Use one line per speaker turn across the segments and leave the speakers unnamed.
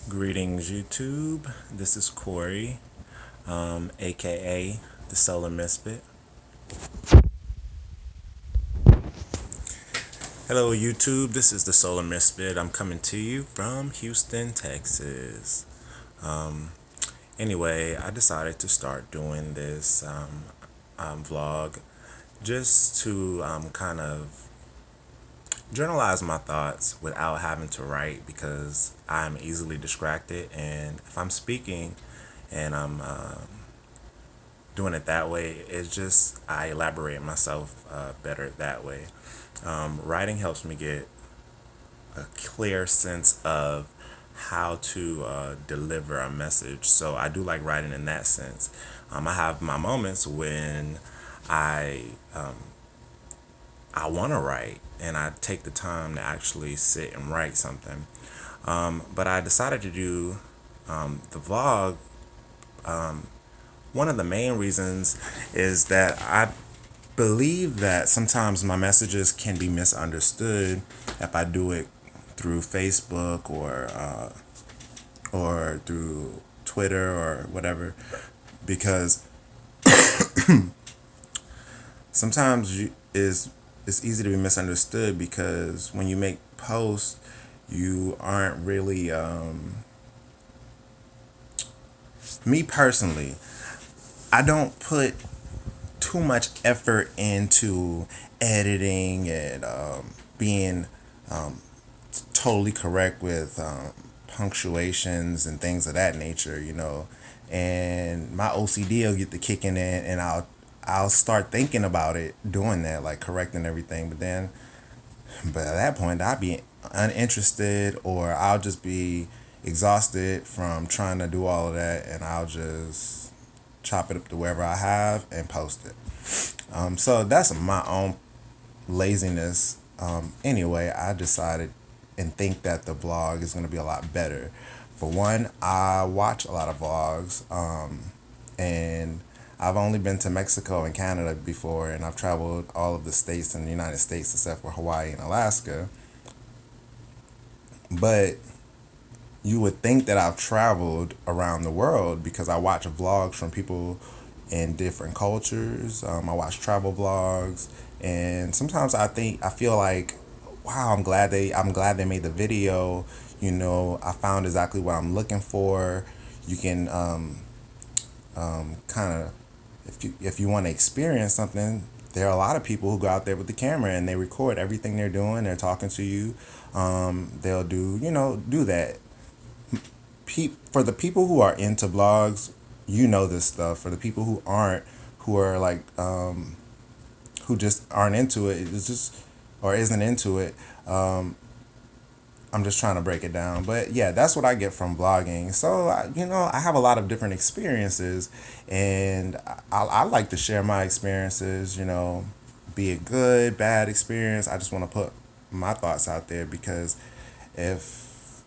Greetings, YouTube. This is Corey, aka the Solar Misfit. Hello, YouTube. This is the Solar Misfit. I'm coming to you from Houston, Texas. Anyway, I decided to start doing this vlog just to kind of journalize my thoughts without having to write because I'm easily distracted. And if I'm speaking and I'm doing it that way, it's just I elaborate myself better that way. Writing helps me get a clear sense of how to deliver a message. So I do like writing in that sense. I have my moments when I I want to write and I take the time to actually sit and write something. But I decided to do the vlog. One of the main reasons is that I believe that sometimes my messages can be misunderstood if I do it through Facebook or through Twitter or whatever, because sometimes it's easy to be misunderstood because when you make posts, you aren't really me personally. I don't put too much effort into editing and being totally correct with punctuations and things of that nature, And my OCD will get the kicking in, and I'll start thinking about it, doing that, like correcting everything. But at that point, I'll be uninterested, or I'll just be exhausted from trying to do all of that, and I'll just chop it up to wherever I have and post it. So that's my own laziness. Anyway, I decided and think that the vlog is going to be a lot better. For one, I watch a lot of vlogs, and I've only been to Mexico and Canada before, and I've traveled all of the states in the United States except for Hawaii and Alaska. But you would think that I've traveled around the world because I watch vlogs from people in different cultures. I watch travel vlogs, and sometimes I feel like, wow, I'm glad they made the video. I found exactly what I'm looking for. You can kind of, if you want to experience something, there are a lot of people who go out there with the camera and they record everything they're doing. They're talking to you. They'll do that. For the people who are into blogs, this stuff. For the people who aren't, who are like, who just aren't into it, it's just, or isn't into it. I'm just trying to break it down. But yeah, that's what I get from blogging. So, I have a lot of different experiences, and I like to share my experiences, be it good, bad experience. I just want to put my thoughts out there because if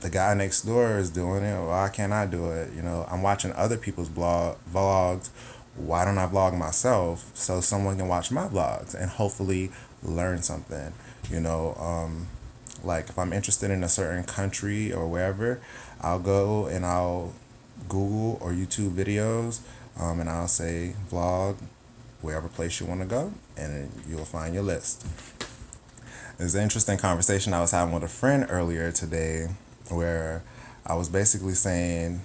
the guy next door is doing it, why can't I do it? I'm watching other people's vlogs. Why don't I vlog myself so someone can watch my vlogs and hopefully learn something? Like if I'm interested in a certain country or wherever, I'll go and I'll Google or YouTube videos, and I'll say vlog wherever place you want to go, and you'll find your list. There's an interesting conversation I was having with a friend earlier today, where I was basically saying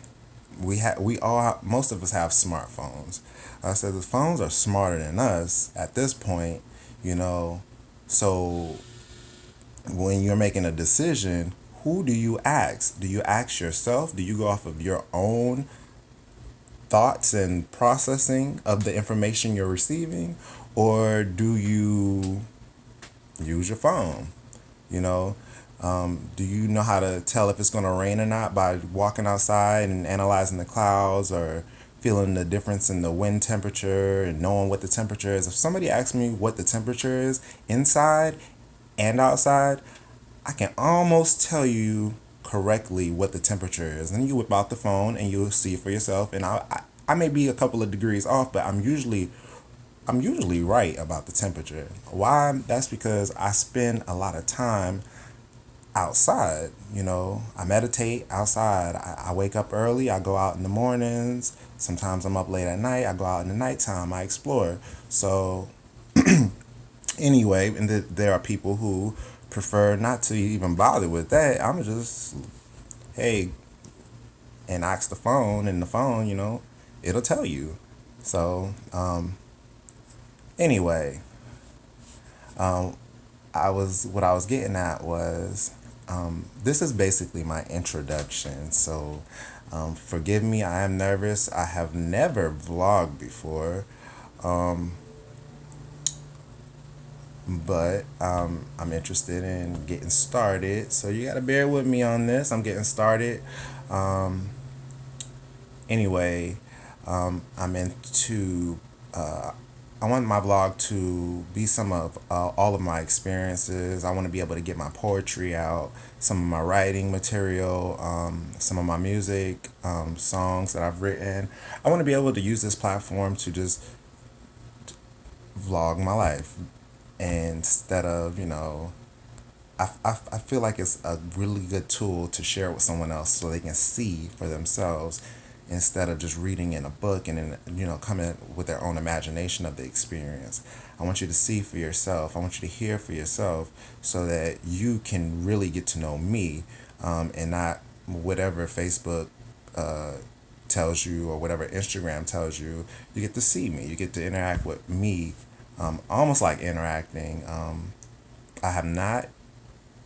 most of us have smartphones. I said the phones are smarter than us at this point, you know. So when you're making a decision, who do you ask? Do you ask yourself? Do you go off of your own thoughts and processing of the information you're receiving? Or do you use your phone? You know, do you know how to tell if it's going to rain or not by walking outside and analyzing the clouds, or feeling the difference in the wind temperature and knowing what the temperature is? If somebody asks me what the temperature is inside and outside, I can almost tell you correctly what the temperature is. And you whip out the phone and you'll see for yourself. And I may be a couple of degrees off, but I'm usually right about the temperature. Why? That's because I spend a lot of time outside. I meditate outside. I wake up early. I go out in the mornings. Sometimes I'm up late at night. I go out in the nighttime. I explore. So anyway, and there are people who prefer not to even bother with that. I'm just, hey, and ask the phone, and the phone, it'll tell you. So anyway, what I was getting at was, this is basically my introduction. So forgive me, I am nervous. I have never vlogged before, but I'm interested in getting started. So you got to bear with me on this. I'm getting started. Um, anyway, I'm into. I want my blog to be some of all of my experiences. I want to be able to get my poetry out, some of my writing material, some of my music, songs that I've written. I want to be able to use this platform to just vlog my life, instead of, I feel like it's a really good tool to share with someone else so they can see for themselves, instead of just reading in a book and then, coming with their own imagination of the experience. I want you to see for yourself. I want you to hear for yourself so that you can really get to know me, and not whatever Facebook uh, tells you or whatever Instagram tells you. You get to see me. You get to interact with me, almost like interacting. I have not,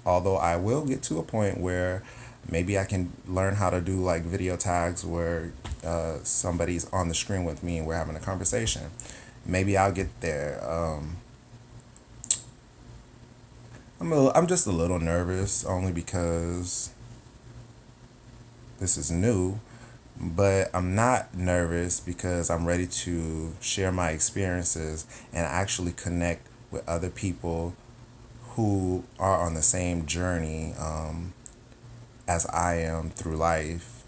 although I will get to a point where maybe I can learn how to do like video tags where somebody's on the screen with me and we're having a conversation. Maybe I'll get there. I'm just a little nervous, only because this is new, but I'm not nervous because I'm ready to share my experiences and actually connect with other people who are on the same journey, as I am through life.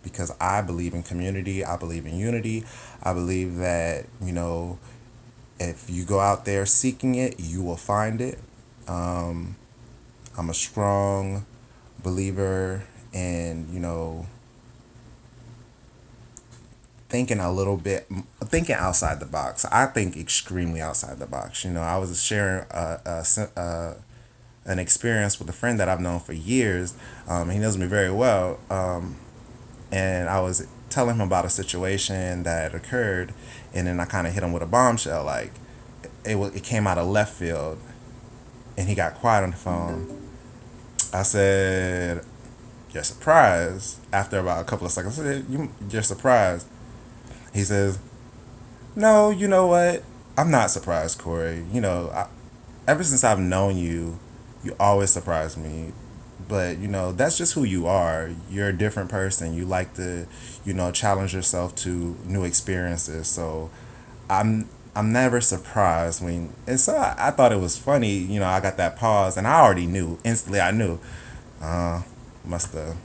Because I believe in community, I believe in unity, I believe that, if you go out there seeking it, you will find it. I'm a strong believer in, thinking outside the box. I think extremely outside the box. I was sharing an experience with a friend that I've known for years. He knows me very well, and I was telling him about a situation that occurred, and then I kind of hit him with a bombshell. Like it came out of left field, and he got quiet on the phone. I said, "You're surprised?" After about a couple of seconds, I said, "You're surprised?" He says, "No, you know what? I'm not surprised, Corey. Ever since I've known you, you always surprise me. But, that's just who you are. You're a different person. You like to, challenge yourself to new experiences. So I'm never surprised when." And so I thought it was funny. I got that pause, and I already knew instantly. I knew. Must have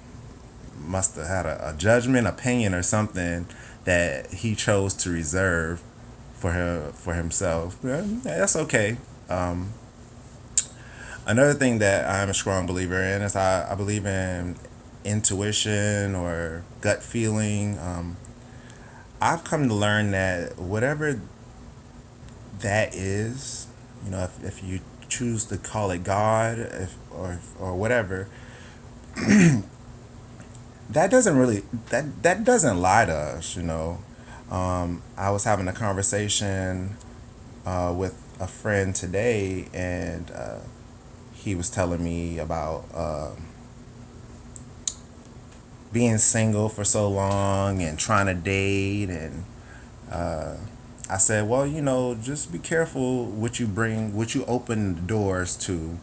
had a judgment, opinion, or something that he chose to reserve for himself. Yeah, that's okay. Another thing that I'm a strong believer in is I believe in intuition or gut feeling. I've come to learn that whatever that is, if you choose to call it God, or whatever, that doesn't really that doesn't lie to us. I was having a conversation with a friend today, and he was telling me about being single for so long and trying to date, and I said, well, just be careful what you open the doors to,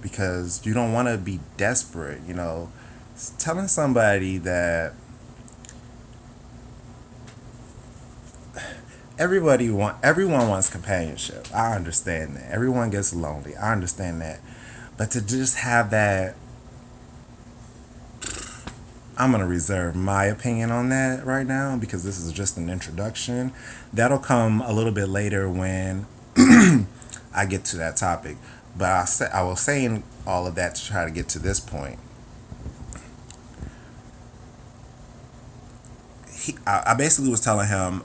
because you don't want to be desperate. Telling somebody that everyone wants companionship. I understand that. Everyone gets lonely. I understand that. But to just have that, I'm going to reserve my opinion on that right now, because this is just an introduction. That'll come a little bit later when I get to that topic. But I was saying all of that to try to get to this point. I basically was telling him,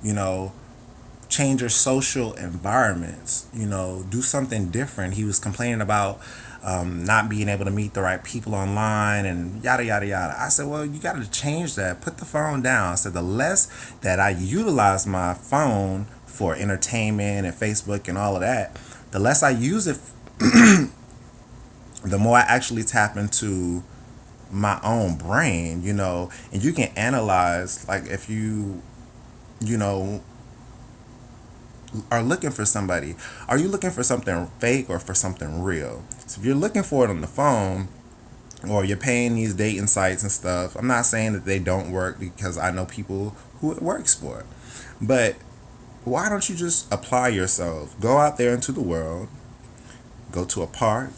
you know, change your social environments, do something different. He was complaining about not being able to meet the right people online and yada, yada, yada. I said, well, you got to change that. Put the phone down. I said, the less that I utilize my phone for entertainment and Facebook and all of that, the less I use it, the more I actually tap into my own brain, and you can analyze, like, if you know, are looking for somebody, are you looking for something fake or for something real? So if you're looking for it on the phone, or you're paying these dating sites and stuff, I'm not saying that they don't work, because I know people who it works for. But why don't you just apply yourself? Go out there into the world, go to a park,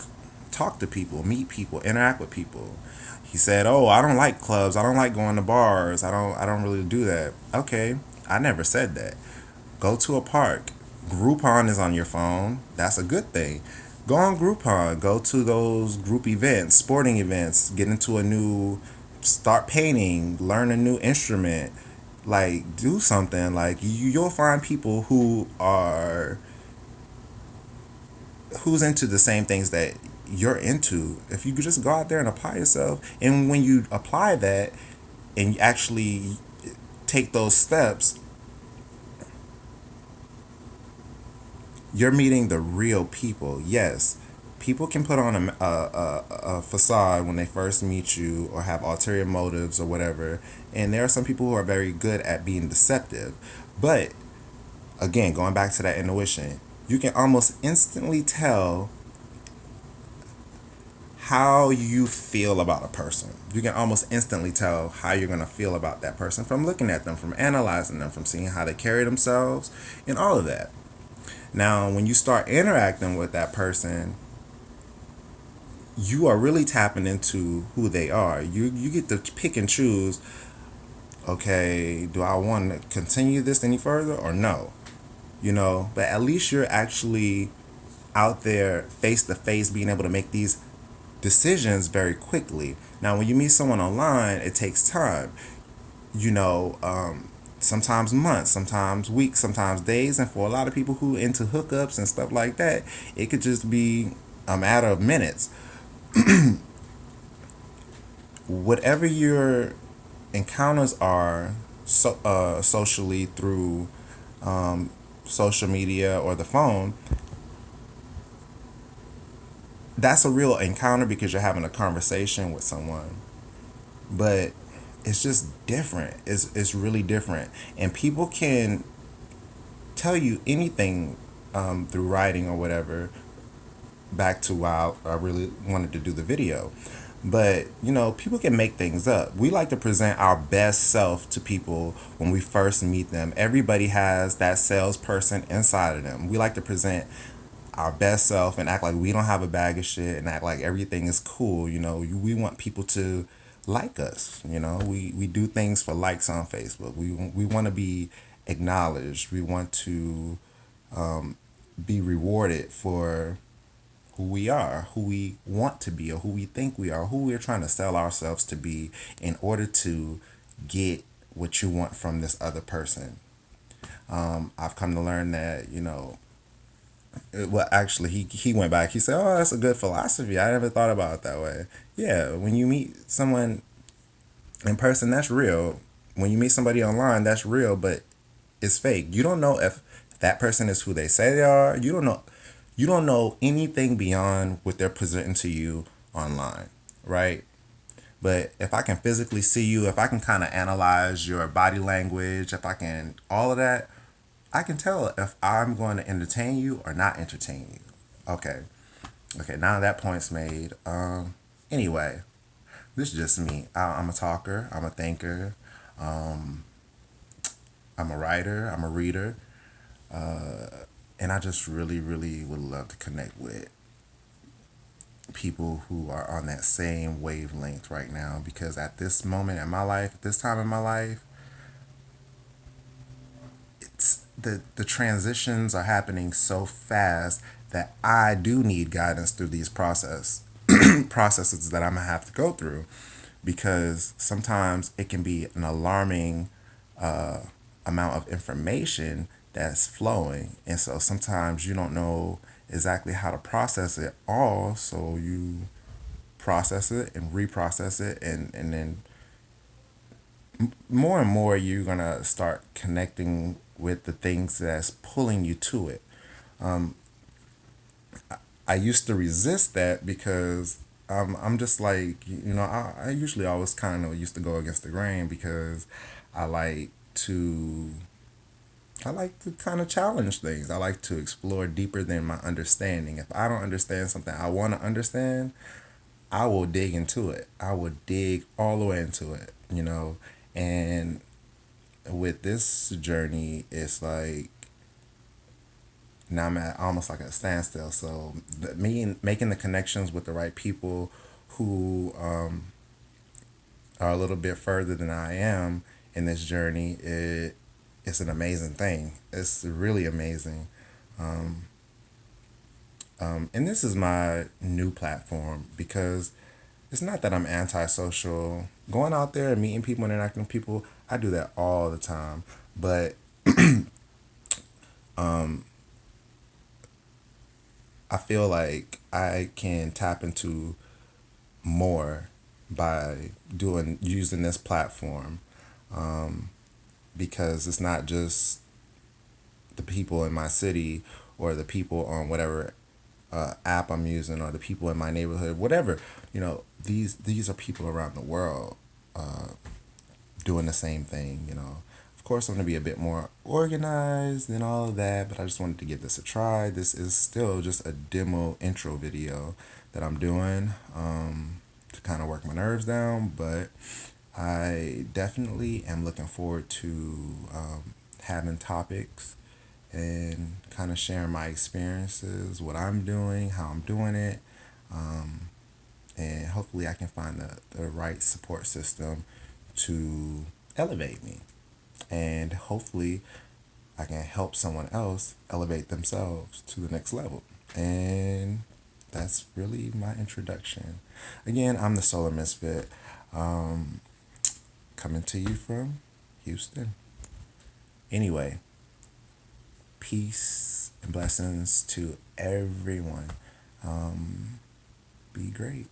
talk to people, meet people, interact with people. He said, "Oh, I don't like clubs. I don't like going to bars. I don't really do that." Okay, I never said that. Go to a park. Groupon is on your phone. That's a good thing. Go on Groupon. Go to those group events, sporting events. Get into start painting. Learn a new instrument. Like, do something. Like, you'll find people who's into the same things that you're into. If you could just go out there and apply yourself, and when you apply that and you actually take those steps, you're meeting the real people. Yes, people can put on a facade when they first meet you, or have ulterior motives or whatever. And there are some people who are very good at being deceptive. But again, going back to that intuition, you can almost instantly tell how you feel about a person. You can almost instantly tell how you're going to feel about that person from looking at them, from analyzing them, from seeing how they carry themselves, and all of that. Now, when you start interacting with that person, you are really tapping into who they are. You get to pick and choose. Okay, do I want to continue this any further or no? But at least you're actually out there face to face, being able to make these decisions very quickly. Now, when you meet someone online, it takes time. Sometimes months, sometimes weeks, sometimes days, and for a lot of people who into hookups and stuff like that, it could just be a matter of minutes. Whatever your encounters are, socially, through social media or the phone, that's a real encounter, because you're having a conversation with someone. But it's just different. It's really different, and people can tell you anything through writing or whatever. Back to why I really wanted to do the video. But, people can make things up. We like to present our best self to people when we first meet them. Everybody has that salesperson inside of them. We like to present our best self and act like we don't have a bag of shit, and act like everything is cool. We want people to like us. We do things for likes on Facebook. We want to be acknowledged. We want to be rewarded for who we are, who we want to be, or who we think we are, who we're trying to sell ourselves to be, in order to get what you want from this other person. I've come to learn that, well, actually, he went back. He said, "Oh, that's a good philosophy. I never thought about it that way." Yeah, when you meet someone in person, that's real. When you meet somebody online, that's real, but it's fake. You don't know if that person is who they say they are. You don't know. You don't know anything beyond what they're presenting to you online, right? But if I can physically see you, if I can kind of analyze your body language, if I can all of that, I can tell if I'm going to entertain you or not entertain you. Okay. Okay, now that point's made. Anyway, this is just me. I'm a talker. I'm a thinker. Um, I'm a writer. I'm a reader. And I just really, really would love to connect with people who are on that same wavelength right now, because at this moment in my life, at this time in my life, it's the transitions are happening so fast that I do need guidance through these processes that I'm gonna have to go through, because sometimes it can be an alarming amount of information that's flowing, and so sometimes you don't know exactly how to process it all, so you process it and reprocess it, and then more and more you're gonna start connecting with the things that's pulling you to it. I used to resist that because I'm just like, I usually always kind of used to go against the grain because I like to I like to kind of challenge things. I like to explore deeper than my understanding. If I don't understand something I want to understand, I will dig into it. I will dig all the way into it. And with this journey, it's like now I'm at almost like a standstill. So me making the connections with the right people who are a little bit further than I am in this journey, it's an amazing thing. It's really amazing. And this is my new platform because it's not that I'm antisocial. Going out there and meeting people and interacting with people, I do that all the time. But I feel like I can tap into more by doing using this platform, because it's not just the people in my city or the people on whatever app I'm using or the people in my neighborhood, whatever. These are people around the world doing the same thing. Of course, I'm going to be a bit more organized and all of that, but I just wanted to give this a try. This is still just a demo intro video that I'm doing to kind of work my nerves down, but I definitely am looking forward to having topics and kind of sharing my experiences, what I'm doing, how I'm doing it, and hopefully I can find the right support system to elevate me. And hopefully I can help someone else elevate themselves to the next level. And that's really my introduction. Again, I'm the Solar Misfit, coming to you from Houston. Anyway, peace and blessings to everyone. Be great.